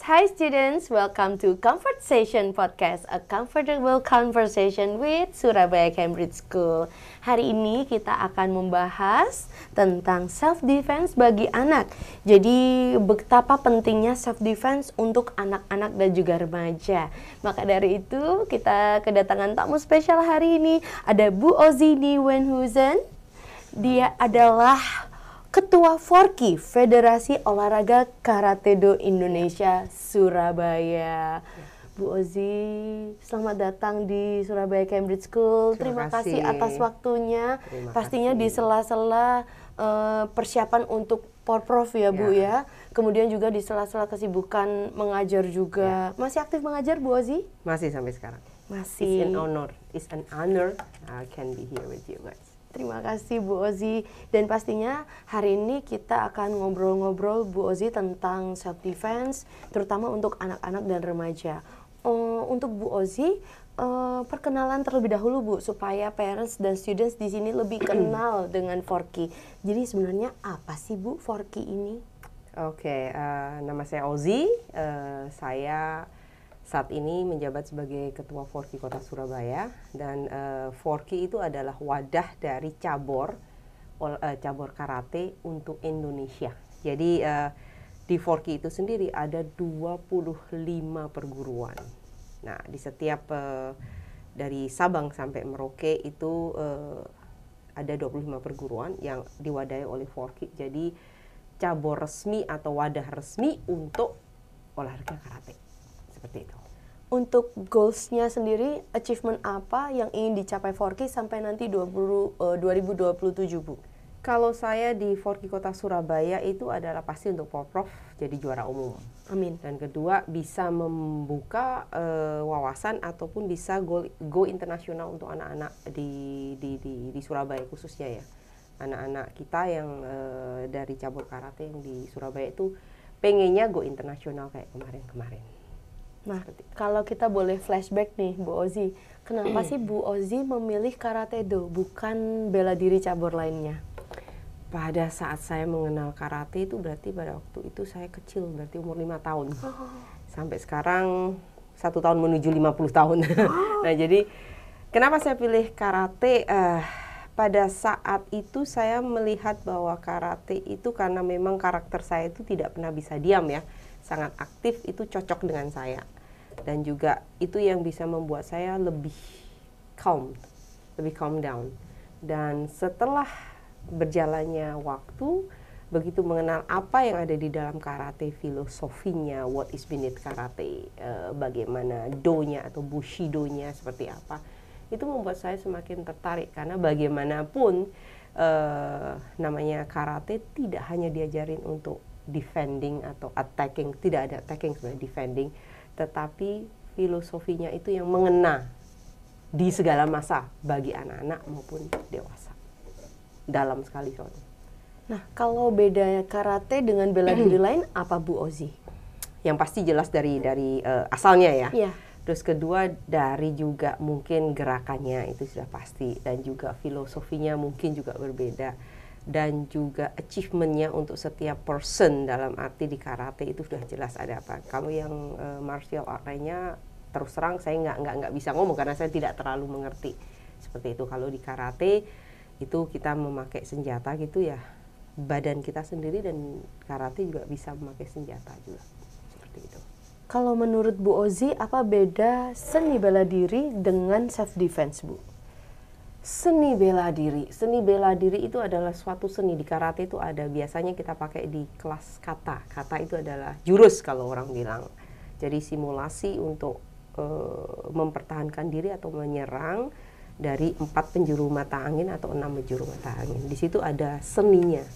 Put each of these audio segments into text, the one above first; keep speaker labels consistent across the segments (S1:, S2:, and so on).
S1: Hi students, welcome to Conversation Podcast, a comfortable conversation with Surabaya Cambridge School. Hari ini kita akan membahas tentang self-defense bagi anak. Jadi betapa pentingnya self-defense untuk anak-anak dan juga remaja. Maka dari itu kita kedatangan tamu spesial hari ini. Ada Bu Ozzy Wenhuizen. Dia adalah Ketua Forky, Federasi Olahraga Karate Do Indonesia Surabaya. Bu Ozzy, selamat datang di Surabaya Cambridge School. Terima kasih atas waktunya. Pastinya di sela-sela persiapan untuk Porprov ya Bu ya. Kemudian juga di sela-sela kesibukan mengajar juga. Masih aktif mengajar Bu Ozzy?
S2: Masih sampai sekarang.
S1: Masih.
S2: It's an honor I can be here with you guys.
S1: Terima kasih Bu Ozzy, dan pastinya hari ini kita akan ngobrol-ngobrol Bu Ozzy tentang self defense, terutama untuk anak-anak dan remaja. Untuk Bu Ozzy, perkenalan terlebih dahulu Bu, supaya parents dan students di sini lebih kenal dengan Forky. Jadi sebenarnya apa sih Bu Forky ini?
S2: Oke, nama saya Ozzy. Saya saat ini menjabat sebagai Ketua Forky Kota Surabaya, dan Forky itu adalah wadah dari cabur karate untuk Indonesia. Jadi di Forky itu sendiri ada 25 perguruan. Nah, di setiap dari Sabang sampai Merauke itu ada 25 perguruan yang diwadahi oleh Forky. Jadi cabur resmi atau wadah resmi untuk olahraga karate. Seperti itu.
S1: Untuk goals-nya sendiri, achievement apa yang ingin dicapai Forky sampai nanti 2027 Bu?
S2: Kalau saya di Forky Kota Surabaya itu adalah pasti untuk Porprov jadi juara umum.
S1: Amin.
S2: Dan kedua bisa membuka wawasan ataupun bisa go internasional untuk anak-anak di Surabaya khususnya ya. Anak-anak kita yang dari cabur karate yang di Surabaya itu pengennya go internasional kayak kemarin-kemarin.
S1: Nah, kalau kita boleh flashback nih Bu Ozzy, kenapa sih Bu Ozzy memilih Karate Do bukan bela diri cabur lainnya?
S2: Pada saat saya mengenal karate itu berarti pada waktu itu saya kecil, berarti umur 5 tahun. Sampai sekarang 1 tahun menuju 50 tahun. Nah, jadi kenapa saya pilih karate? Pada saat itu saya melihat bahwa karate itu karena memang karakter saya itu tidak pernah bisa diam ya. Sangat aktif, itu cocok dengan saya, dan juga itu yang bisa membuat saya lebih calm down. Dan setelah berjalannya waktu, begitu mengenal apa yang ada di dalam karate, filosofinya, what is beneath karate, bagaimana do-nya atau bushido-nya seperti apa, itu membuat saya semakin tertarik karena bagaimanapun namanya karate tidak hanya diajarin untuk defending atau attacking, tidak ada attacking sebenarnya, defending, tetapi filosofinya itu yang mengena di segala masa bagi anak-anak maupun dewasa. Dalam sekali soalnya.
S1: Nah, kalau beda karate dengan bela diri lain apa Bu Ozzy?
S2: Yang pasti jelas dari asalnya ya.
S1: Iya.
S2: Terus kedua dari juga mungkin gerakannya itu sudah pasti, dan juga filosofinya mungkin juga berbeda. Dan juga achievementnya untuk setiap person dalam arti di karate itu sudah jelas ada apa. Kalau yang martial art lainnya terus terang saya nggak bisa ngomong karena saya tidak terlalu mengerti seperti itu. Kalau di karate itu kita memakai senjata gitu ya, badan kita sendiri, dan karate juga bisa memakai senjata juga seperti itu.
S1: Kalau menurut Bu Ozzy, apa beda seni bela diri dengan self defense Bu?
S2: Seni bela diri itu adalah suatu seni. Di karate itu ada, biasanya kita pakai di kelas kata. Kata itu adalah jurus kalau orang bilang. Jadi simulasi untuk mempertahankan diri atau menyerang dari 4 penjuru mata angin atau 6 penjuru mata angin. Di situ ada seninya.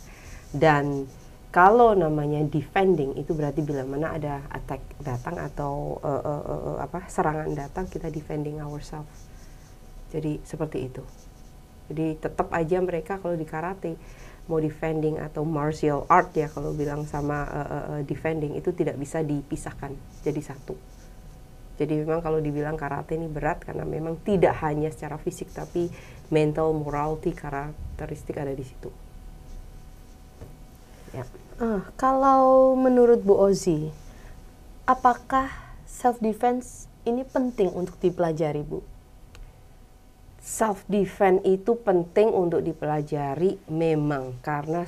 S2: Dan kalau namanya defending itu berarti bila mana ada attack datang atau serangan datang, kita defending ourselves. Jadi seperti itu. Jadi tetap aja mereka kalau di karate mau defending atau martial art ya, kalau bilang sama defending itu tidak bisa dipisahkan jadi satu. Jadi memang kalau dibilang karate ini berat karena memang tidak hanya secara fisik tapi mental, morality, karakteristik ada di situ. Ya.
S1: Kalau menurut Bu Ozzy, apakah self defense ini penting untuk dipelajari, Bu?
S2: Self defense itu penting untuk dipelajari memang, karena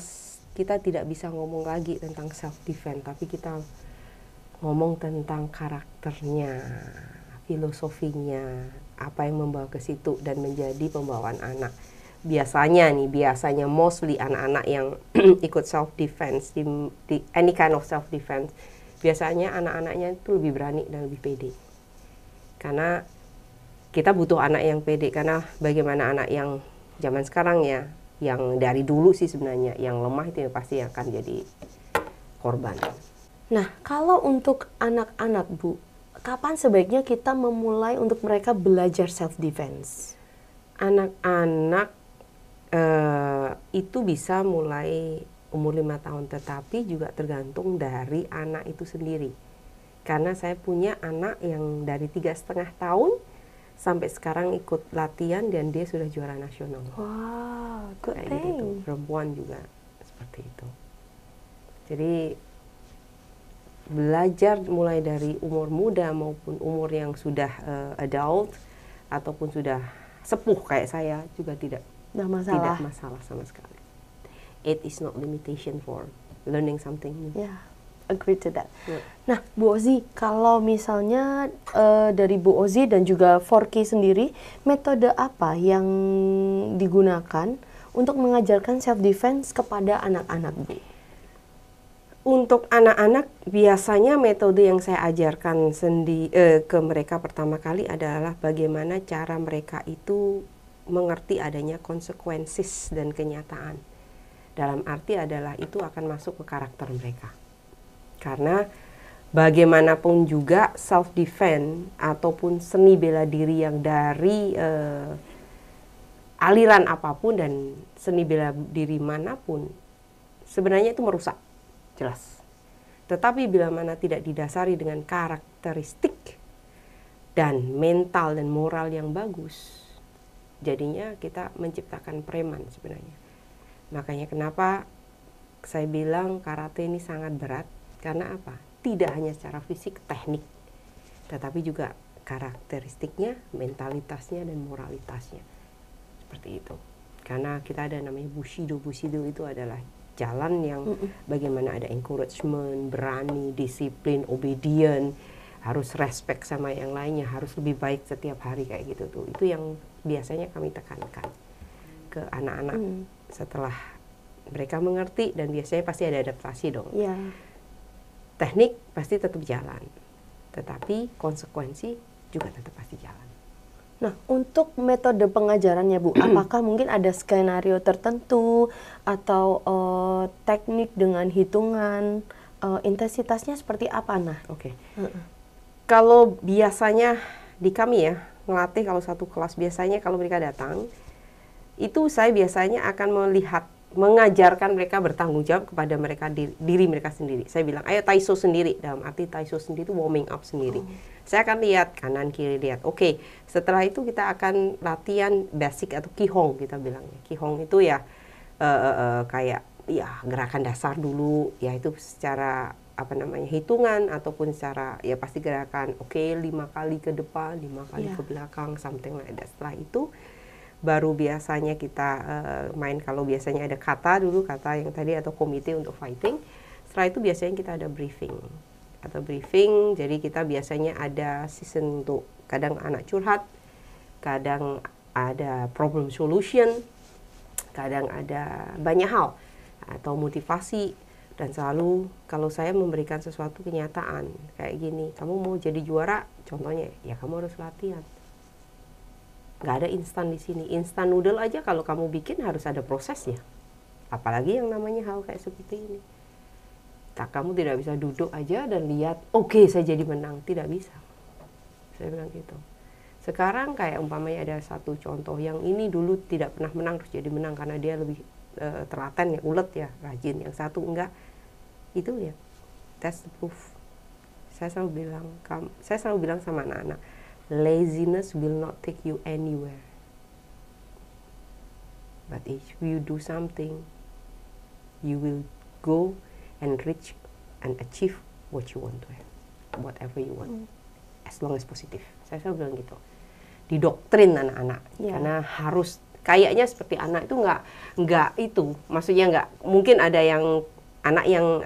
S2: kita tidak bisa ngomong lagi tentang self defense, tapi kita ngomong tentang karakternya, filosofinya, apa yang membawa ke situ dan menjadi pembawaan anak. Biasanya mostly anak-anak yang ikut self defense di any kind of self defense, biasanya anak-anaknya itu lebih berani dan lebih pede. Karena kita butuh anak yang pede, karena bagaimana anak yang zaman sekarang ya, yang dari dulu sih sebenarnya, yang lemah itu pasti akan jadi korban.
S1: Nah, kalau untuk anak-anak, Bu, kapan sebaiknya kita memulai untuk mereka belajar self defense?
S2: Anak-anak itu bisa mulai umur 5 tahun, tetapi juga tergantung dari anak itu sendiri. Karena saya punya anak yang dari 3,5 tahun sampai sekarang ikut latihan dan dia sudah juara nasional.
S1: Wow, good
S2: Kayak
S1: thing.
S2: gitu tuh. Perempuan juga seperti itu. Jadi belajar mulai dari umur muda maupun umur yang sudah adult ataupun sudah sepuh kayak saya juga tidak masalah sama sekali. It is not limitation for learning something new.
S1: Yeah, agree to that.
S2: Yeah.
S1: Nah, Bu Ozi, kalau misalnya dari Bu Ozi dan juga Forky sendiri, metode apa yang digunakan untuk mengajarkan self defense kepada anak-anak, Bu?
S2: Untuk anak-anak biasanya metode yang saya ajarkan ke mereka pertama kali adalah bagaimana cara mereka itu mengerti adanya konsekuensi dan kenyataan. Dalam arti adalah itu akan masuk ke karakter mereka. Karena bagaimanapun juga self defense ataupun seni bela diri yang dari aliran apapun dan seni bela diri manapun sebenarnya itu merusak. Jelas. Tetapi bila mana tidak didasari dengan karakteristik dan mental dan moral yang bagus, jadinya kita menciptakan preman sebenarnya. Makanya kenapa saya bilang karate ini sangat berat, karena apa? Tidak hanya secara fisik, teknik, tetapi juga karakteristiknya, mentalitasnya, dan moralitasnya. Seperti itu. Karena kita ada namanya Bushido. Bushido itu adalah jalan yang bagaimana ada encouragement, berani, disiplin, obedient, harus respect sama yang lainnya, harus lebih baik setiap hari kayak gitu tuh. Itu yang biasanya kami tekankan ke anak-anak setelah mereka mengerti, dan biasanya pasti ada adaptasi dong.
S1: Yeah.
S2: Teknik pasti tetap jalan, tetapi konsekuensi juga tetap pasti jalan.
S1: Nah, untuk metode pengajarannya, Bu, apakah mungkin ada skenario tertentu atau teknik dengan hitungan intensitasnya seperti apa? Nah,
S2: Oke. Kalau biasanya di kami ya, ngelatih kalau satu kelas biasanya kalau mereka datang, itu saya biasanya akan mengajarkan mereka bertanggung jawab kepada mereka diri mereka sendiri. Saya bilang, ayo Taiso sendiri, dalam arti Taiso sendiri itu warming up sendiri. Saya akan lihat kanan kiri, lihat. Oke, setelah itu kita akan latihan basic atau Kihong kita bilangnya. Kihong itu ya kayak ya gerakan dasar dulu, ya itu secara hitungan ataupun secara ya pasti gerakan 5 kali ke depan, 5 kali ke belakang, something like that. Setelah itu baru biasanya kita main, kalau biasanya ada kata dulu, kata yang tadi atau komite untuk fighting. Setelah itu biasanya kita ada briefing. Jadi kita biasanya ada season untuk kadang anak curhat, kadang ada problem solution, kadang ada banyak hal atau motivasi. Dan selalu kalau saya memberikan sesuatu kenyataan kayak gini, kamu mau jadi juara, contohnya ya kamu harus latihan. Nggak ada instan di sini. Instan noodle aja kalau kamu bikin harus ada prosesnya. Apalagi yang namanya hal kayak seperti ini. Tak, kamu tidak bisa duduk aja dan lihat, oke, saya jadi menang. Tidak bisa. Saya bilang gitu. Sekarang kayak umpamanya ada satu contoh yang ini dulu tidak pernah menang terus jadi menang karena dia lebih telaten ya, ulet ya, rajin. Yang satu enggak. Itu ya, that's the proof. Saya selalu bilang sama anak-anak, laziness will not take you anywhere. But if you do something, you will go and reach and achieve what you want to have. whatever you want, as long as positif. Saya selalu bilang gitu. Didoktrin anak-anak, karena harus kayaknya seperti anak itu nggak itu, maksudnya nggak mungkin ada yang anak yang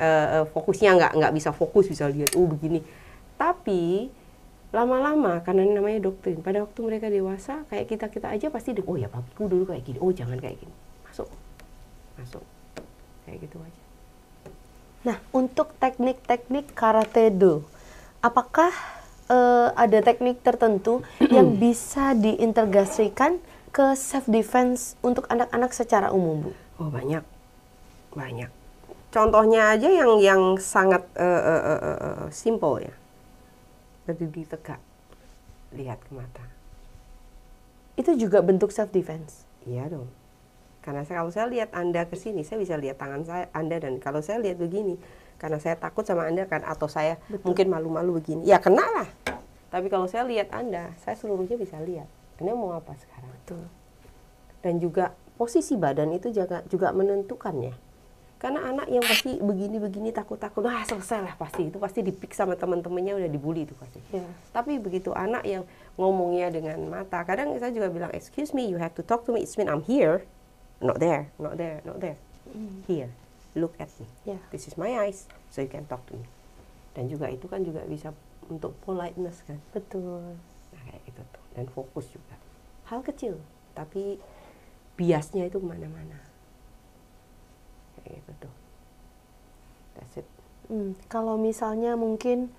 S2: fokusnya nggak bisa fokus, bisa lihat begini, tapi lama-lama karena ini namanya doktrin, pada waktu mereka dewasa kayak kita aja pasti oh ya papiku dulu kayak gini, oh jangan kayak gini, masuk kayak gitu aja.
S1: Nah, untuk teknik-teknik karate do, apakah ada teknik tertentu yang bisa diintegrasikan ke self defense untuk anak-anak secara umum, Bu?
S2: Oh banyak. Contohnya aja yang sangat simple ya. Berdiri tegak, lihat ke mata.
S1: Itu juga bentuk self defense.
S2: Iya dong. Karena kalau saya lihat Anda ke sini, saya bisa lihat tangan Anda, dan kalau saya lihat begini, karena saya takut sama Anda kan, atau saya mungkin malu-malu begini, ya kena lah. Tapi kalau saya lihat Anda, saya seluruhnya bisa lihat. Anda mau apa sekarang?
S1: Betul.
S2: Dan juga posisi badan itu juga menentukan ya. Karena anak yang pasti begini-begini takut-takut, selesai lah pasti. Itu pasti dipik sama teman-temannya, udah dibully itu pasti.
S1: Yeah.
S2: Tapi begitu anak yang ngomongnya dengan mata, kadang saya juga bilang, excuse me, you have to talk to me, it's mean I'm here. Not there. Here, look at me.
S1: Yeah.
S2: This is my eyes, so you can talk to me. Dan juga itu kan juga bisa untuk politeness kan.
S1: Betul.
S2: Nah kayak gitu tuh. Dan fokus juga. Hal kecil, tapi biasnya itu kemana-mana. Kayak gitu tuh. That's it.
S1: Kalau misalnya mungkin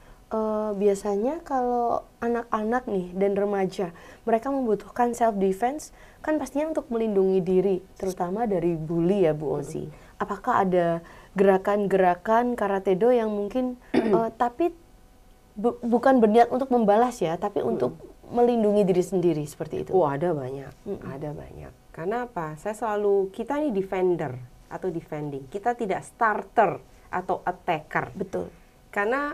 S1: biasanya kalau anak-anak nih dan remaja, mereka membutuhkan self defense kan pastinya untuk melindungi diri, terutama dari bully ya Bu Onsi. Apakah ada gerakan-gerakan karate do yang mungkin tapi bukan berniat untuk membalas ya, tapi untuk melindungi diri sendiri seperti itu?
S2: Oh ada banyak, ada banyak. Karena apa? Kita ini defender atau defending. Kita tidak starter atau attacker.
S1: Betul.
S2: Karena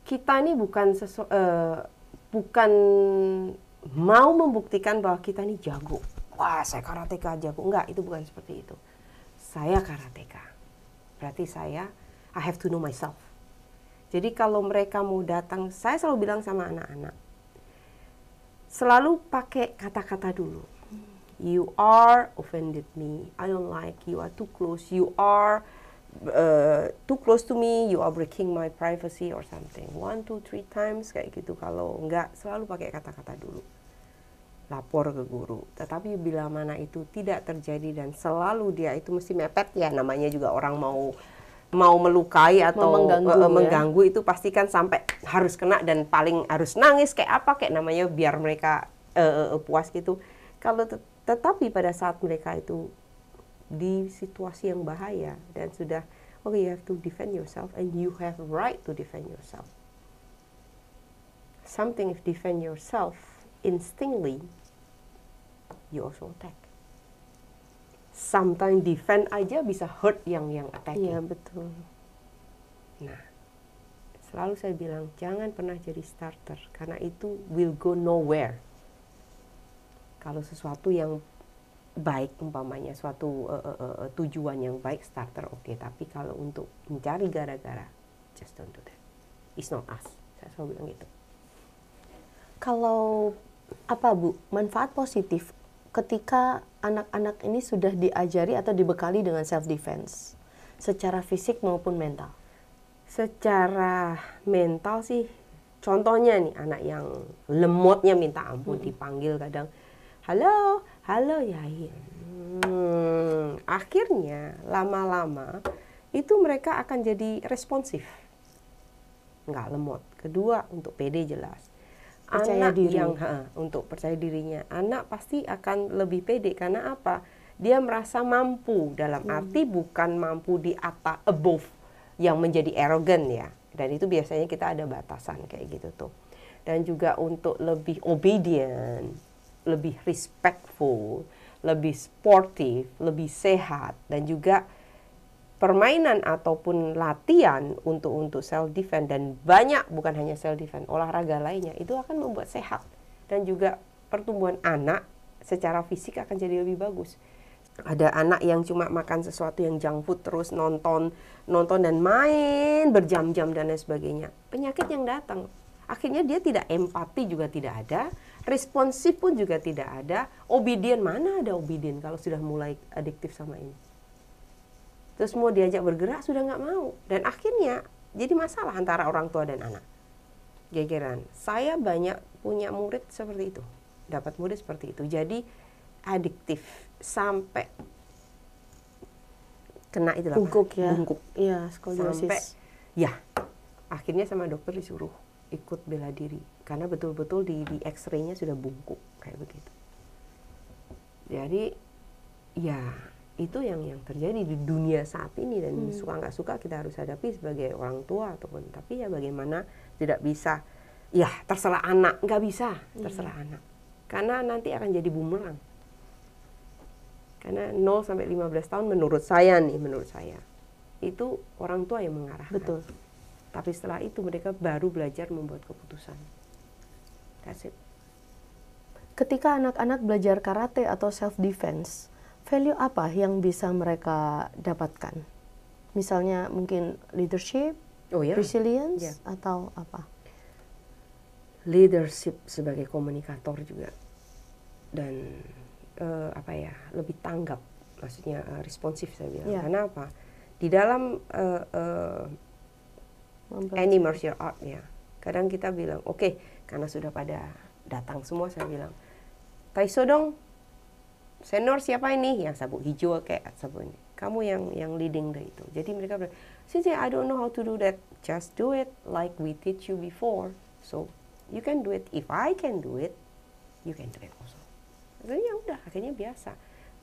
S2: kita ini bukan mau membuktikan bahwa kita ini jago. Wah, saya karateka jago. Enggak, itu bukan seperti itu. Saya karateka. Berarti I have to know myself. Jadi kalau mereka mau datang, saya selalu bilang sama anak-anak, selalu pakai kata-kata dulu. You are offended me. I don't like you. Are too close. You are too close to me. You are breaking my privacy or something. 1, 2, 3 times kayak gitu. Kalau enggak, selalu pakai kata-kata dulu. Lapor ke guru. Tetapi bila mana itu tidak terjadi dan selalu dia itu mesti mepet ya, namanya juga orang mau melukai atau mengganggu ya. Itu pastikan sampai harus kena dan paling harus nangis kayak apa kayak namanya biar mereka puas gitu. Kalau tetapi pada saat mereka itu di situasi yang bahaya dan sudah you have to defend yourself and you have a right to defend yourself. Something if defend yourself instinctively, you also attack. Sometimes defend aja bisa hurt yang attacking.
S1: Iya betul.
S2: Nah, selalu saya bilang jangan pernah jadi starter karena itu will go nowhere. Kalau sesuatu yang baik umpamanya suatu tujuan yang baik starter oke, tapi kalau untuk mencari gara-gara just don't do that. It's not us. Saya selalu bilang gitu.
S1: Kalau apa Bu, manfaat positif ketika anak-anak ini sudah diajari atau dibekali dengan self defense secara fisik maupun mental?
S2: Secara mental sih, contohnya nih anak yang lemotnya minta ampun dipanggil kadang halo Yai. Akhirnya lama-lama itu mereka akan jadi responsif, nggak lemot. Kedua untuk pede jelas.
S1: Percaya
S2: Anak
S1: diri.
S2: yang untuk percaya dirinya, anak pasti akan lebih pede karena apa? Dia merasa mampu dalam arti bukan mampu di atas above yang menjadi arrogant ya. Dan itu biasanya kita ada batasan kayak gitu tuh. Dan juga untuk lebih obedient, lebih respectful, lebih sportif, lebih sehat, dan juga permainan ataupun latihan untuk self defense dan banyak bukan hanya self defense, olahraga lainnya itu akan membuat sehat dan juga pertumbuhan anak secara fisik akan jadi lebih bagus. Ada anak yang cuma makan sesuatu yang junk food terus nonton dan main berjam-jam dan lain sebagainya. Penyakit yang datang. Akhirnya dia tidak empati juga tidak ada, responsif pun juga tidak ada, obedient mana ada obedient kalau sudah mulai adiktif sama ini. Terus mau diajak bergerak sudah nggak mau. Dan akhirnya jadi masalah antara orang tua dan anak. Gegeran. Saya banyak punya murid seperti itu. Dapat murid seperti itu. Jadi adiktif sampai kena itu
S1: bungkuk ya.
S2: Bungkuk.
S1: Iya, skoliosis.
S2: Sampai ya akhirnya sama dokter disuruh ikut bela diri karena betul-betul di X-ray-nya sudah bungkuk kayak begitu. Jadi ya itu yang terjadi di dunia saat ini dan suka nggak suka kita harus hadapi sebagai orang tua ataupun tapi ya bagaimana tidak bisa ya terserah anak nggak bisa terserah anak karena nanti akan jadi bumerang. Karena 0 sampai 15 tahun menurut saya itu orang tua yang mengarahkan.
S1: Betul.
S2: Tapi setelah itu mereka baru belajar membuat keputusan. That's it.
S1: Ketika anak-anak belajar karate atau self defense, value apa yang bisa mereka dapatkan? Misalnya mungkin leadership, resilience, atau apa?
S2: Leadership sebagai komunikator juga dan lebih tanggap, maksudnya responsif saya bilang. Karena apa? Di dalam any martial art ya, kadang kita bilang oke, karena sudah pada datang semua saya bilang, Taiso dong, senior siapa ini? Yang sabuk hijau kayak sabuk ini. Kamu yang leading deh itu. Jadi mereka bilang, since I don't know how to do that, just do it like we teach you before. So you can do it. If I can do it, you can do it also. Jadi ya udah, akhirnya biasa.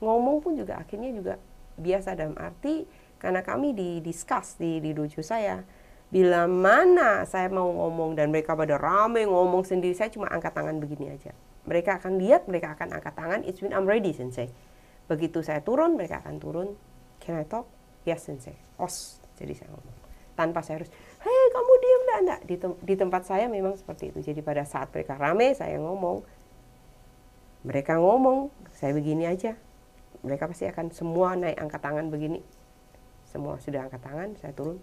S2: Ngomong pun juga akhirnya juga biasa dalam arti karena kami discuss di dojo saya. Bila mana saya mau ngomong dan mereka pada rame ngomong sendiri, saya cuma angkat tangan begini aja. Mereka akan lihat, mereka akan angkat tangan, it's when I'm ready, sensei. Begitu saya turun, mereka akan turun. Can I talk? Yes, sensei. Os. Jadi saya ngomong. Tanpa saya harus, hei kamu diam enggak. Di tempat saya memang seperti itu. Jadi pada saat mereka rame, saya ngomong. Mereka ngomong, saya begini aja. Mereka pasti akan semua naik angkat tangan begini. Semua sudah angkat tangan, saya turun.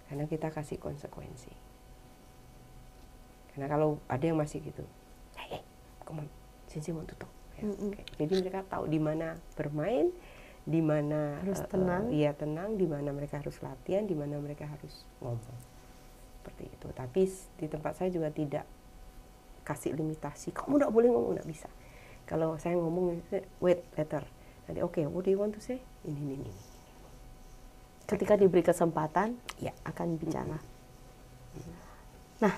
S2: Karena kita kasih konsekuensi. Karena kalau ada yang masih gitu, hey, come on, sensei want to talk. Ya, okay. Jadi mereka tahu di mana bermain, di mana
S1: harus tenang.
S2: Iya tenang, di mana mereka harus latihan, di mana mereka harus ngomong. Seperti itu. Tapi di tempat saya juga tidak kasih limitasi. Kamu tidak boleh ngomong, tidak bisa. Kalau saya ngomong, wait later. Nanti oke, what do you want to say? Ini.
S1: Ketika diberi kesempatan, ya akan bicara. Nah,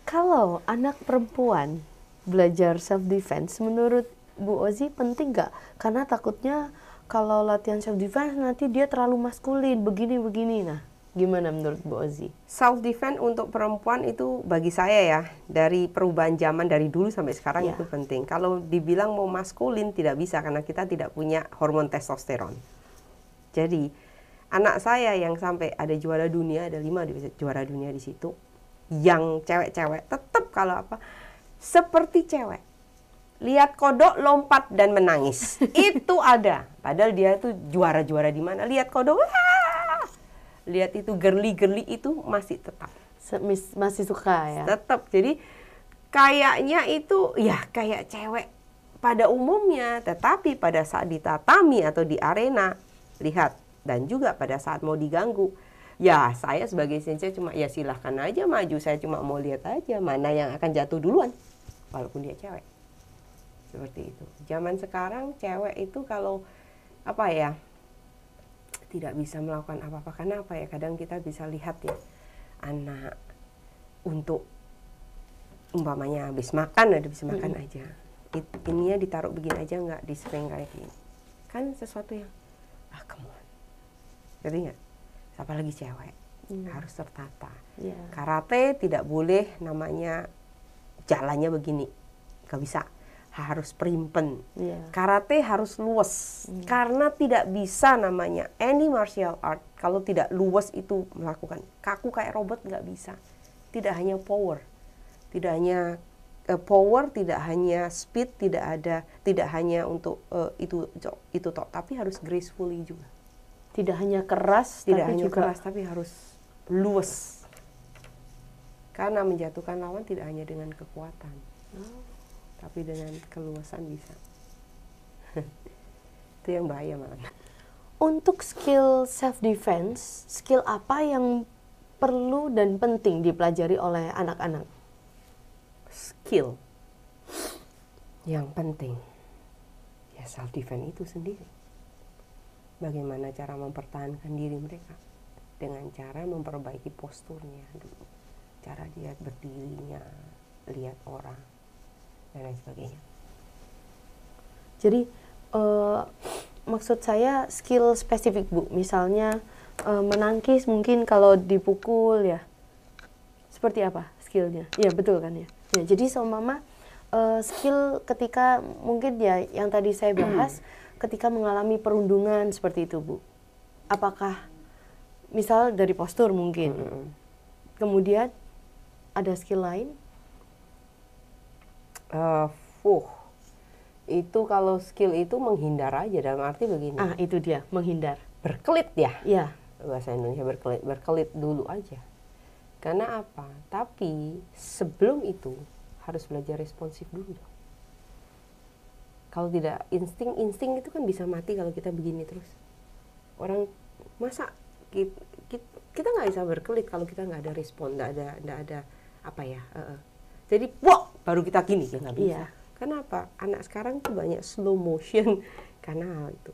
S1: kalau anak perempuan belajar self defense, menurut Bu Ozi penting nggak? Karena takutnya kalau latihan self defense nanti dia terlalu maskulin, begini. Nah, gimana menurut Bu Ozi?
S2: Self defense untuk perempuan itu bagi saya ya, dari perubahan zaman dari dulu sampai sekarang itu penting. Kalau dibilang mau maskulin tidak bisa karena kita tidak punya hormon testosteron. Jadi anak saya yang sampai ada juara dunia, ada 5 juara dunia di situ, yang cewek-cewek tetap kalau apa seperti cewek. Lihat kodok lompat dan menangis. Itu ada. Padahal dia itu juara-juara di mana? Lihat kodok, wah! Lihat itu girly itu masih tetap.
S1: Masih suka ya?
S2: Tetap. Jadi kayaknya itu ya kayak cewek pada umumnya, tetapi pada saat di tatami atau di arena, lihat, dan juga pada saat mau diganggu, ya saya sebagai sensei cuma ya silahkan aja maju, saya cuma mau lihat aja mana yang akan jatuh duluan, walaupun dia cewek. Seperti itu. Zaman sekarang cewek itu kalau apa ya tidak bisa melakukan apa-apa karena apa ya, kadang kita bisa lihat ya anak untuk umpamanya habis makan ada bisa makan aja, ininya ditaruh begini aja nggak di sering kayak gini, kan sesuatu yang come on, jadi nggak, apalagi cewek harus tertata. Karate tidak boleh namanya jalannya begini, nggak bisa, harus perimpen. Karate harus luas, karena tidak bisa namanya any martial art kalau tidak luas itu melakukan kaku kayak robot, nggak bisa. Tidak hanya power, tidak hanya power, tidak hanya speed, tidak hanya untuk itu tok, tapi harus gracefully juga.
S1: Tidak hanya keras,
S2: Tidak
S1: tapi
S2: hanya
S1: juga
S2: keras, tapi harus luwes. Karena menjatuhkan lawan tidak hanya dengan kekuatan, tapi dengan keluasan bisa. Itu yang bahaya malah.
S1: Untuk skill self defense, skill apa yang perlu dan penting dipelajari oleh anak-anak?
S2: Skill yang penting ya self defense itu sendiri. Bagaimana cara mempertahankan diri mereka dengan cara memperbaiki posturnya dulu, cara dia berdirinya, lihat orang dan lain sebagainya.
S1: Jadi maksud saya skill spesifik Bu, misalnya menangkis mungkin kalau dipukul ya, seperti apa skillnya? Ya betul kan ya. Ya jadi seumpama skill ketika mungkin ya yang tadi saya bahas ketika mengalami perundungan seperti itu Bu. Apakah misal dari postur mungkin, kemudian ada skill lain?
S2: Itu kalau skill itu menghindar aja, dalam arti begini.
S1: Itu dia, menghindar.
S2: Berkelit ya.
S1: Iya.
S2: Bahasa Indonesia berkelit dulu aja. Karena apa? Tapi sebelum itu harus belajar responsif dulu dong. Kalau tidak, insting itu kan bisa mati kalau kita begini terus. Orang masa kita nggak bisa berkelit kalau kita nggak ada respon, nggak ada apa ya. Jadi wah baru kita gini ya nggak bisa.
S1: Iya.
S2: Kenapa? Anak sekarang tuh banyak slow motion karena hal itu.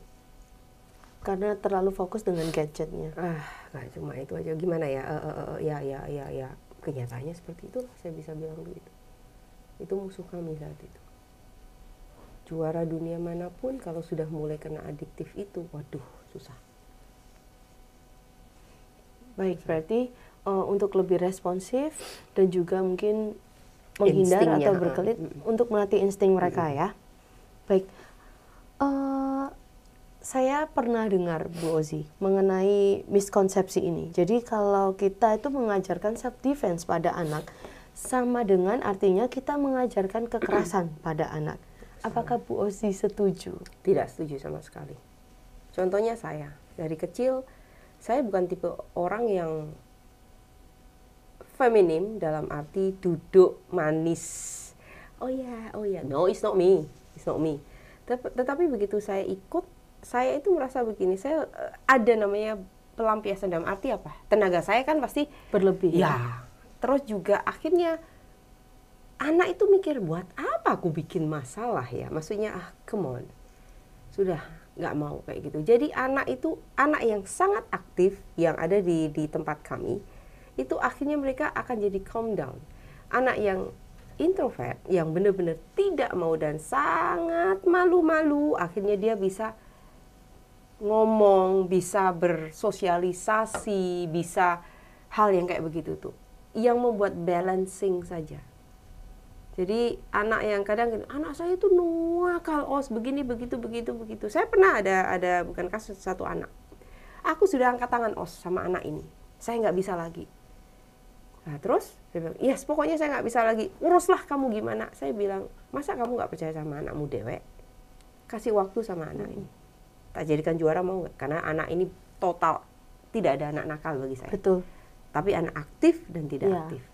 S1: Karena terlalu fokus dengan gadgetnya.
S2: Nggak cuma itu aja. Gimana ya? Ya. Kenyataannya seperti itu. Saya bisa bilang begitu. Itu musuh kami saat itu. Juara dunia manapun kalau sudah mulai kena adiktif itu, waduh, susah.
S1: Baik, berarti untuk lebih responsif dan juga mungkin menghindar
S2: Instingnya,
S1: atau berkelit untuk melatih insting mereka ya. Baik. Saya pernah dengar Bu Ozi mengenai miskonsepsi ini. Jadi kalau kita itu mengajarkan self defense pada anak sama dengan artinya kita mengajarkan kekerasan pada anak. Apakah Bu Ozi setuju?
S2: Tidak setuju sama sekali. Contohnya saya, dari kecil saya bukan tipe orang yang feminim dalam arti duduk manis. Oh ya, no, it's not me. Tetapi begitu saya ikut, saya itu merasa begini, saya ada namanya pelampiasan dalam arti apa? Tenaga saya kan pasti
S1: Berlebih.
S2: ya. Terus juga akhirnya anak itu mikir, buat apa aku bikin masalah ya? Maksudnya come on. Sudah nggak mau kayak gitu. Jadi anak itu anak yang sangat aktif yang ada di tempat kami, itu akhirnya mereka akan jadi calm down. Anak yang introvert, yang benar-benar tidak mau dan sangat malu-malu, akhirnya dia bisa ngomong, bisa bersosialisasi, bisa hal yang kayak begitu tuh. Yang membuat balancing saja. Jadi anak yang kadang anak saya itu nakal, begini begitu. Saya pernah ada bukan kasus satu anak. Aku sudah angkat tangan sama anak ini. Saya nggak bisa lagi. Nah terus dia bilang, yes pokoknya saya nggak bisa lagi. Uruslah kamu gimana. Saya bilang, masa kamu nggak percaya sama anakmu dewek? Kasih waktu sama anak ini. Tak jadikan juara mau nggak? Karena anak ini total tidak ada anak nakal bagi saya.
S1: Betul.
S2: Tapi anak aktif dan tidak aktif.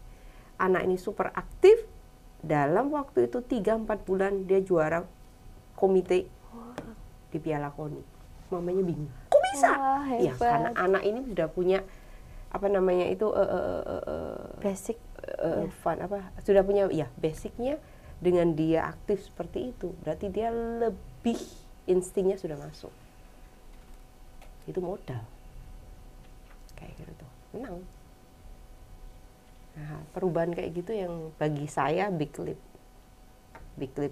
S2: Anak ini super aktif. Dalam waktu itu 3-4 bulan dia juara komite di Piala KONI. Mamanya bingung. Kok bisa? Ya karena anak ini sudah punya apa namanya itu
S1: basic
S2: fun apa? Sudah punya ya basicnya dengan dia aktif seperti itu. Berarti dia lebih instingnya sudah masuk. Itu modal. Kayak gitu tuh. Menang. Nah, perubahan kayak gitu yang bagi saya big leap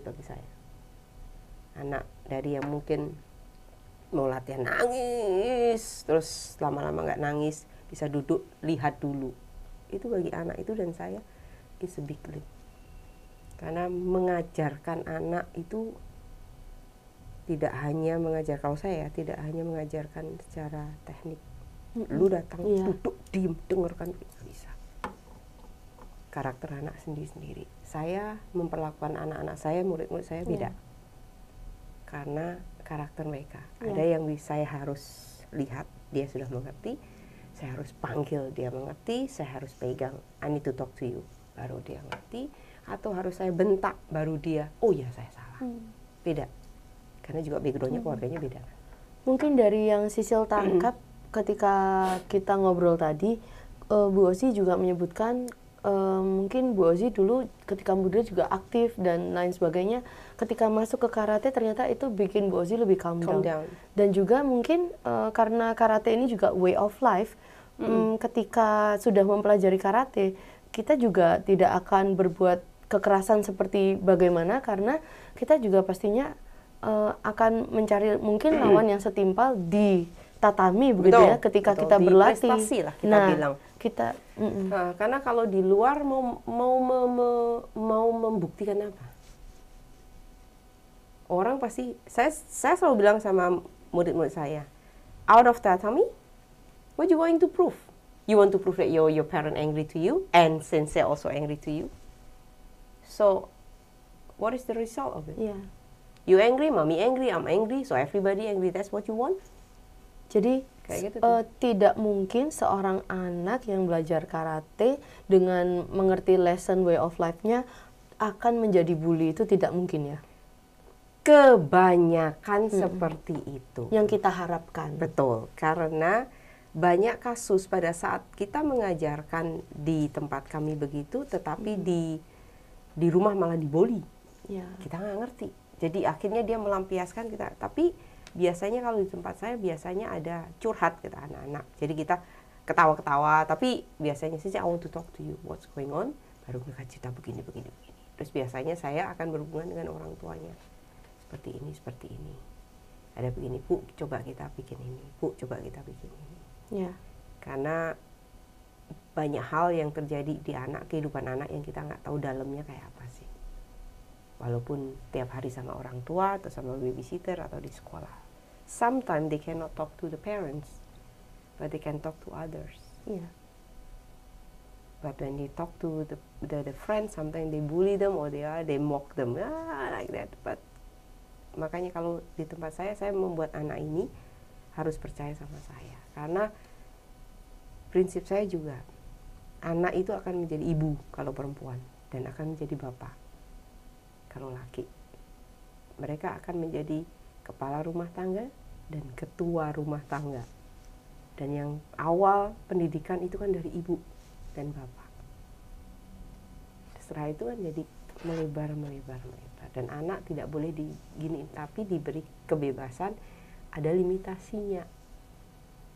S2: bagi saya. Anak dari yang mungkin mau latihan nangis, terus lama-lama nggak nangis, bisa duduk lihat dulu. Itu bagi anak itu dan saya is a big leap. Karena mengajarkan anak itu tidak hanya mengajar, kalau saya tidak hanya mengajarkan secara teknik. Lu datang duduk diem dengarkan, bisa. karakter anak sendiri-sendiri. Saya memperlakukan anak-anak saya, murid-murid saya beda. Karena karakter mereka. Ada yang saya harus lihat, dia sudah mengerti. Saya harus panggil, dia mengerti. Saya harus pegang, I need to talk to you. Baru dia ngerti. Atau harus saya bentak, baru dia, oh ya saya salah. Beda. Karena juga background-nya keluarganya beda.
S1: Mungkin dari yang Sisil tangkap ketika kita ngobrol tadi, Bu Ozi juga menyebutkan mungkin Bu Ozi dulu ketika muda juga aktif dan lain sebagainya. Ketika masuk ke karate ternyata itu bikin Bu Ozi lebih calm down. Dan juga mungkin karena karate ini juga way of life, ketika sudah mempelajari karate, kita juga tidak akan berbuat kekerasan seperti bagaimana, karena kita juga pastinya akan mencari mungkin lawan yang setimpal di tatami begitu ya, ketika kita berlatih.
S2: Prestasi lah kita bilang. Karena kalau di luar mau membuktikan apa? Orang pasti, saya selalu bilang sama murid-murid saya, out of tatami, what you going to prove? You want to prove that your parent angry to you and sensei also angry to you. So, what is the result of it?
S1: Yeah.
S2: You angry, mommy angry, I'm angry, so everybody angry. That's what you want?
S1: Jadi gitu tidak mungkin seorang anak yang belajar karate dengan mengerti lesson way of life-nya akan menjadi bully, itu tidak mungkin ya?
S2: Kebanyakan seperti itu.
S1: Yang kita harapkan.
S2: Betul, karena banyak kasus pada saat kita mengajarkan di tempat kami begitu, tetapi di rumah malah dibully.
S1: Ya.
S2: Kita nggak ngerti. Jadi akhirnya dia melampiaskan kita, tapi biasanya kalau di tempat saya biasanya ada curhat kita anak-anak. Jadi kita ketawa-ketawa, tapi biasanya sih I want to talk to you, what's going on? Baru mereka cerita begini. Terus biasanya saya akan berhubungan dengan orang tuanya. Seperti ini. Ada begini, Bu, coba kita bikin ini. Bu, coba kita bikin ini.
S1: Ya.
S2: Karena banyak hal yang terjadi di kehidupan anak yang kita nggak tahu dalamnya kayak apa sih. Walaupun tiap hari sama orang tua atau sama babysitter atau di sekolah. Sometimes they cannot talk to the parents, but they can talk to others.
S1: Yeah.
S2: But when they talk to the friends, sometimes they bully them or they mock them, like that. But makanya kalau di tempat saya membuat anak ini harus percaya sama saya, karena prinsip saya juga anak itu akan menjadi ibu kalau perempuan dan akan menjadi bapak kalau laki. Mereka akan menjadi kepala rumah tangga dan ketua rumah tangga. Dan yang awal pendidikan itu kan dari ibu dan bapak. Setelah itu kan jadi melebar. Dan anak tidak boleh diginiin, tapi diberi kebebasan, ada limitasinya.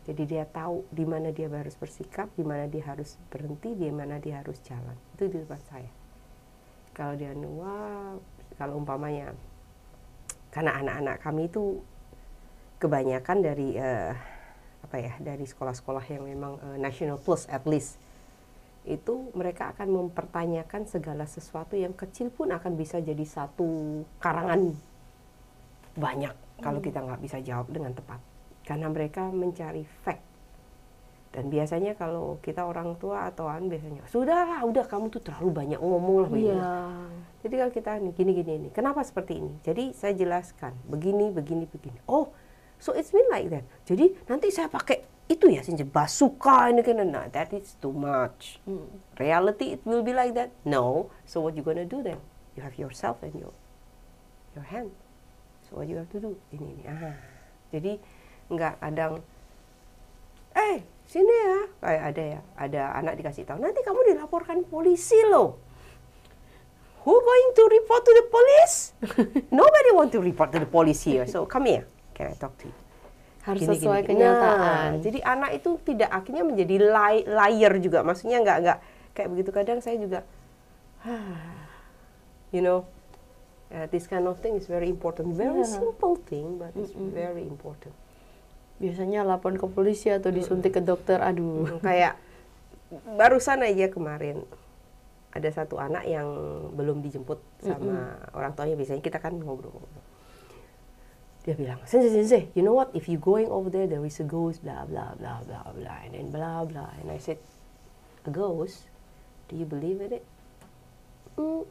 S2: Jadi dia tahu di mana dia harus bersikap, di mana dia harus berhenti, di mana dia harus jalan. Itu di depan saya. Kalau dia kalau umpamanya, karena anak-anak kami itu kebanyakan dari dari sekolah-sekolah yang memang national plus at least, itu mereka akan mempertanyakan segala sesuatu yang kecil pun akan bisa jadi satu karangan banyak kalau kita nggak bisa jawab dengan tepat, karena mereka mencari fact. Dan biasanya kalau kita orang tua atau biasanya sudahlah, udah kamu tuh terlalu banyak ngomong lah begini.
S1: Yeah.
S2: Jadi kalau kita gini, kenapa seperti ini? Jadi saya jelaskan begini. Oh, so it's been like that. Jadi nanti saya pakai itu ya, bazooka ini kan, nah, that is too much. Reality it will be like that? No. So what you gonna do then? You have yourself and your hand. So what you have to do? Ini. Jadi nggak kadang, sini ya, kayak ada anak dikasih tahu, nanti kamu dilaporkan polisi loh. Who going to report to the police? Nobody want to report to the police here. So come here, can I talk to you?
S1: Harus sesuai kenyataan.
S2: Nah, jadi anak itu tidak akhirnya menjadi liar juga. Maksudnya nggak kayak begitu. Kadang saya juga, this kind of thing is very important. Very simple thing, but it's very important.
S1: Biasanya lapor ke polisi atau disuntik ke dokter, aduh.
S2: Kayak barusan aja kemarin ada satu anak yang belum dijemput sama orang tuanya. Biasanya kita kan ngobrol. Dia bilang, Sensei, you know what? If you going over there is a ghost, blah blah blah blah blah, and then blah blah. And I said, a ghost? Do you believe in it?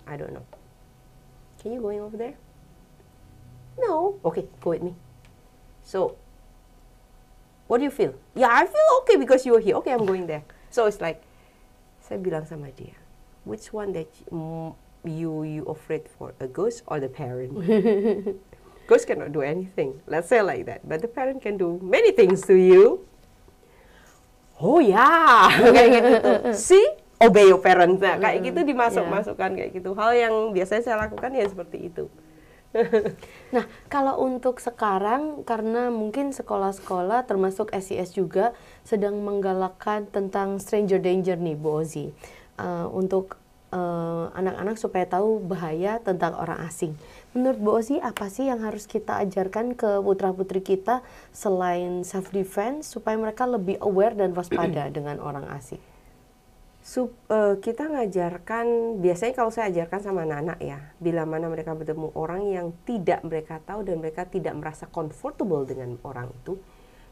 S2: I don't know. Can you going over there? No. Okay, go with me. So, what do you feel? Yeah, I feel okay because you are here. Okay, I'm going there. So it's like, saya bilang sama dia, which one that you afraid for, a ghost or the parent? Ghost cannot do anything. Let's say like that. But the parent can do many things to you. Oh ya, kayak gitu tuh. See, obey your parents. Nah, kayak gitu dimasuk-masukkan kayak gitu. Hal yang biasanya saya lakukan ya seperti itu.
S1: Nah, kalau untuk sekarang, karena mungkin sekolah-sekolah termasuk SIS juga sedang menggalakkan tentang stranger danger nih, Bu Ozi, untuk anak-anak supaya tahu bahaya tentang orang asing. Menurut Bu Ozi, apa sih yang harus kita ajarkan ke putra-putri kita selain self defense supaya mereka lebih aware dan waspada dengan orang asing?
S2: Kita ngajarkan, biasanya kalau saya ajarkan sama anak-anak ya, bila mana mereka bertemu orang yang tidak mereka tahu dan mereka tidak merasa comfortable dengan orang itu,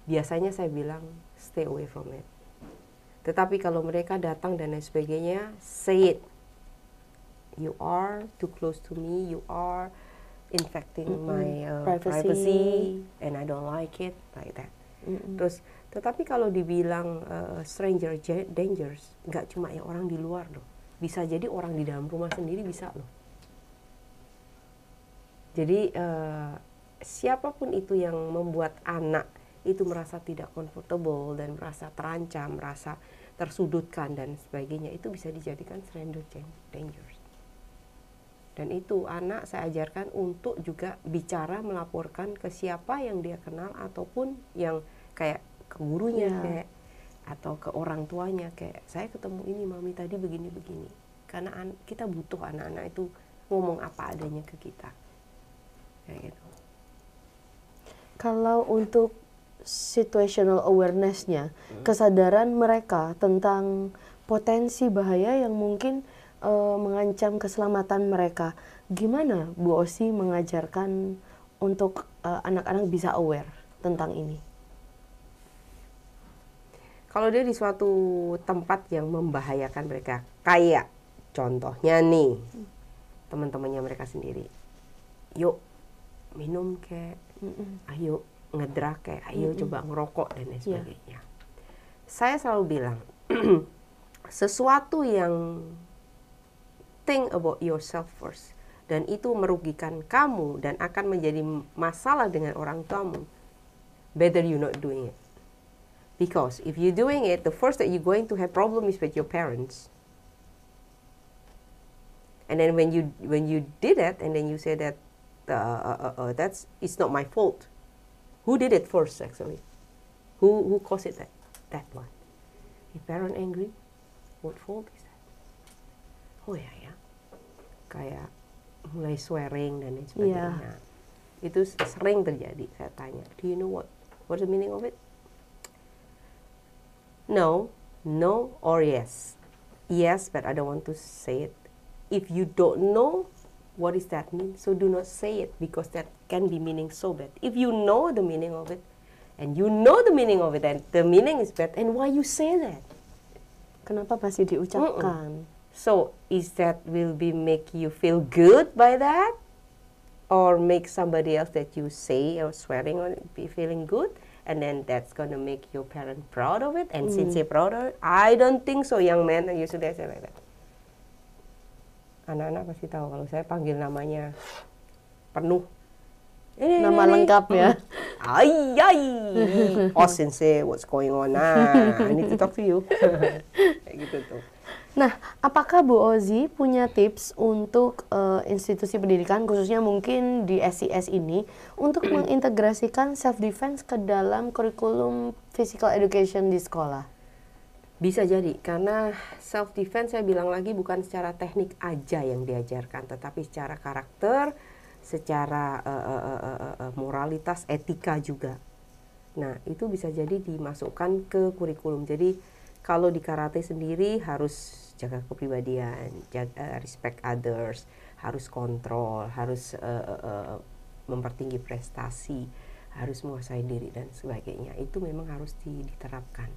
S2: biasanya saya bilang stay away from it. Tetapi kalau mereka datang dan lain sebagainya, say it. You are too close to me, you are infecting my privacy and I don't like it, like that. Terus, tetapi kalau dibilang stranger dangers, nggak cuma yang orang di luar loh. Bisa jadi orang di dalam rumah sendiri bisa loh. Jadi siapapun itu yang membuat anak itu merasa tidak comfortable dan merasa terancam, merasa tersudutkan dan sebagainya, itu bisa dijadikan stranger dangers. Dan itu anak saya ajarkan untuk juga bicara, melaporkan ke siapa yang dia kenal ataupun yang kayak ke gurunya kayak atau ke orang tuanya, kayak saya ketemu ini mami tadi begini-begini. Karena kita butuh anak-anak itu ngomong apa adanya ke kita. Kayak gitu.
S1: Kalau untuk situational awareness-nya, kesadaran mereka tentang potensi bahaya yang mungkin mengancam keselamatan mereka, gimana Bu Ozi mengajarkan untuk anak-anak bisa aware tentang ini?
S2: Kalau dia di suatu tempat yang membahayakan mereka, kayak contohnya nih, teman-temannya mereka sendiri, yuk minum kayak, ayo ngedrak kayak, ayo coba ngerokok dan lain sebagainya. Saya selalu bilang, sesuatu yang think about yourself first, dan itu merugikan kamu dan akan menjadi masalah dengan orang tuamu, better you not doing it. Because if you're doing it, the first that you're going to have problem is with your parents. And then when you did it, and then you say that it's not my fault. Who did it first actually? Who caused it that one? If parent angry, what fault is that? Oh ya, kayak mulai swearing dan lain sebagainya. Itu sering terjadi. Saya tanya, do you know what's the meaning of it? No, or yes. Yes, but I don't want to say it. If you don't know what does that mean, so do not say it, because that can be meaning so bad. If you know the meaning of it, and you know the meaning of it, and the meaning is bad, and why you say that?
S1: Kenapa masih diucapkan?
S2: So, is that will be make you feel good by that? Or make somebody else that you say or swearing on it be feeling good? And then that's gonna make your parent proud of it. And since you're proud of it, I don't think so, young man. You should say like that. Anak-anak pasti tahu kalau saya panggil namanya penuh.
S1: Nama lengkap ya.
S2: Ay. Austin say what's going on. I need to talk to you. Kayak gitu tuh.
S1: Nah, apakah Bu Ozi punya tips untuk institusi pendidikan, khususnya mungkin di SIS ini, untuk mengintegrasikan self-defense ke dalam kurikulum physical education di sekolah?
S2: Bisa jadi, karena self-defense saya bilang lagi bukan secara teknik aja yang diajarkan, tetapi secara karakter, secara moralitas, etika juga. Nah, itu bisa jadi dimasukkan ke kurikulum. Jadi, kalau di karate sendiri harus jaga kepribadian, jaga respect others, harus kontrol, harus mempertinggi prestasi, harus menguasai diri dan sebagainya. Itu memang harus diterapkan.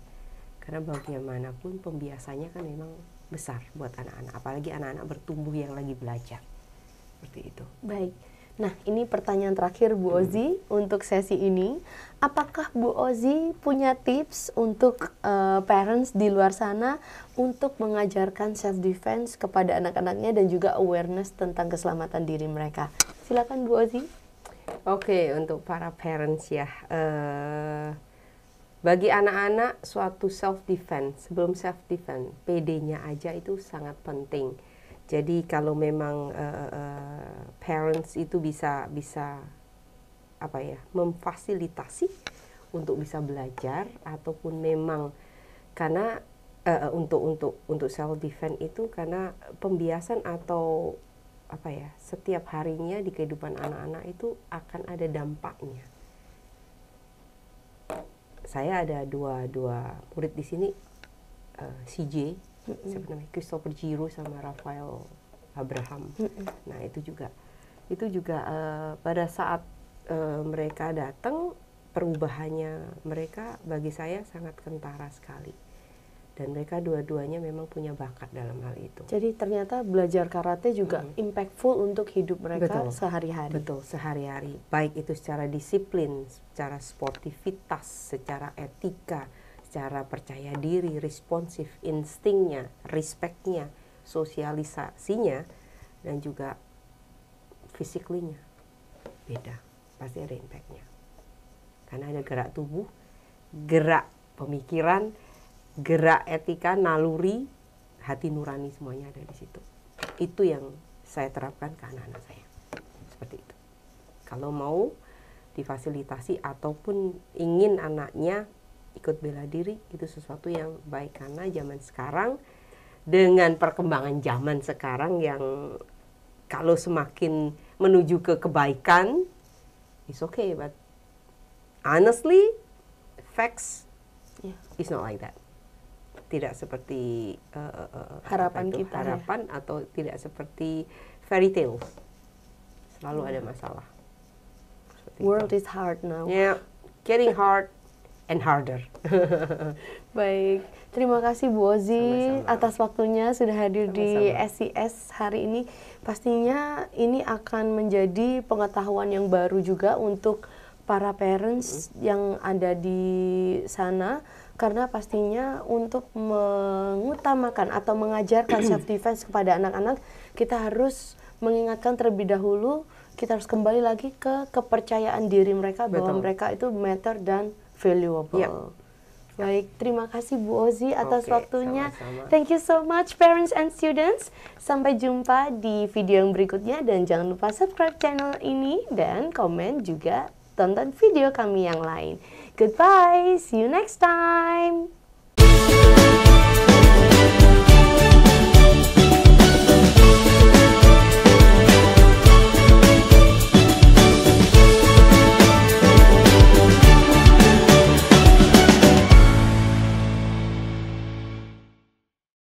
S2: Karena bagaimanapun pembiasanya kan memang besar buat anak-anak, apalagi anak-anak bertumbuh yang lagi belajar. Seperti itu.
S1: Baik. Nah, ini pertanyaan terakhir Bu Ozi untuk sesi ini. Apakah Bu Ozi punya tips untuk parents di luar sana untuk mengajarkan self defense kepada anak-anaknya dan juga awareness tentang keselamatan diri mereka? Silakan Bu Ozi.
S2: Oke, untuk para parents ya, bagi anak-anak suatu self defense, sebelum self defense, PD-nya aja itu sangat penting. Jadi kalau memang parents itu bisa apa ya, memfasilitasi untuk bisa belajar, ataupun memang karena untuk self defense itu karena pembiasan atau apa ya, setiap harinya di kehidupan anak-anak itu akan ada dampaknya. Saya ada dua murid di sini, CJ, siapa namanya, Christopher Giro sama Rafael Abraham. Nah itu juga pada saat mereka datang, perubahannya mereka bagi saya sangat kentara sekali. Dan mereka dua-duanya memang punya bakat dalam hal itu.
S1: Jadi ternyata belajar karate juga impactful untuk hidup mereka sehari-hari.
S2: Betul, sehari-hari. Baik itu secara disiplin, secara sportivitas, secara etika, secara percaya diri, responsif, instingnya, respectnya, sosialisasinya, dan juga physically-nya. Beda, pasti ada impact-nya. Karena ada gerak tubuh, gerak pemikiran, gerak etika, naluri, hati nurani, semuanya ada di situ. Itu yang saya terapkan ke anak-anak saya. Seperti itu. Kalau mau difasilitasi ataupun ingin anaknya ikut bela diri, itu sesuatu yang baik. Karena zaman sekarang, dengan perkembangan zaman sekarang yang kalau semakin menuju ke kebaikan, it's okay, but honestly, facts, it's not like that. Tidak seperti
S1: harapan kita,
S2: atau tidak seperti fairy tales. Selalu ada masalah. Seperti
S1: World
S2: itu.
S1: is hard now.
S2: Yeah, getting hard and harder.
S1: Baik, terima kasih Bu Ozi
S2: Sama-sama.
S1: atas waktunya sudah hadir di
S2: Sama-sama.
S1: SCS hari ini. Pastinya ini akan menjadi pengetahuan yang baru juga untuk para parents yang ada di sana, karena pastinya untuk mengutamakan atau mengajarkan self defense kepada anak-anak, kita harus mengingatkan terlebih dahulu, kita harus kembali lagi ke kepercayaan diri mereka bahwa mereka itu matter dan valuable.
S2: Yep.
S1: Baik, terima kasih Bu Ozi atas waktunya.
S2: Sama-sama.
S1: Thank you so much parents and students. Sampai jumpa di video yang berikutnya, dan jangan lupa subscribe channel ini dan komen juga tonton video kami yang lain. Goodbye, see you next time.